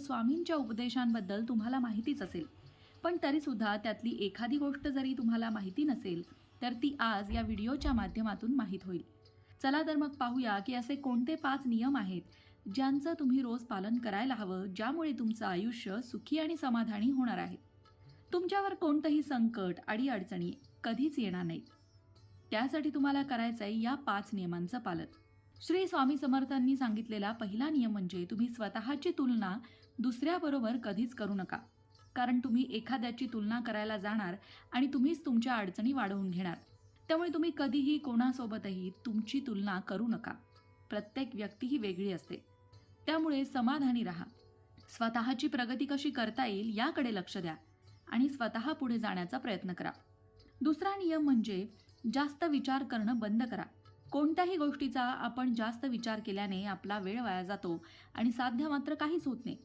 स्वामींच्या उपदेशांबद्दल तुम्हाला माहितीच असेल, पण तरीसुद्धा त्यातली एखादी गोष्ट जरी तुम्हाला माहिती नसेल तर ती आज या व्हिडिओच्या माध्यमातून माहीत होईल. चला तर मग पाहूया की असे कोणते 5 नियम आहेत ज्यांचं तुम्ही रोज पालन करायला हवं, ज्यामुळे तुमचं आयुष्य सुखी आणि समाधानी होणार आहे. तुमच्यावर कोणतंही संकट, अडीअडचणी कधीच येणार नाहीत. त्यासाठी तुम्हाला करायचं आहे या 5 नियमांचं पालन. श्री स्वामी समर्थांनी सांगितलेला पहिला नियम म्हणजे तुम्ही स्वतःची तुलना दुसऱ्याबरोबर कधीच करू नका. कारण तुम्ही एखाद्याची तुलना करायला जाणार आणि तुम्हीच तुमच्या अडचणी वाढवून घेणार. त्यामुळे तुम्ही कधीही कोणासोबतही तुमची तुलना करू नका. प्रत्येक व्यक्ती ही वेगळी असते. त्यामुळे समाधानी राहा. स्वतःची प्रगती कशी करता येईल याकडे लक्ष द्या आणि स्वतः पुढे जाण्याचा प्रयत्न करा. दुसरा नियम म्हणजे जास्त विचार करणं बंद करा. कोणत्याही गोष्टीचा आपण जास्त विचार केल्याने आपला वेळ वाया जातो आणि साध्य मात्र काहीच होत नाही.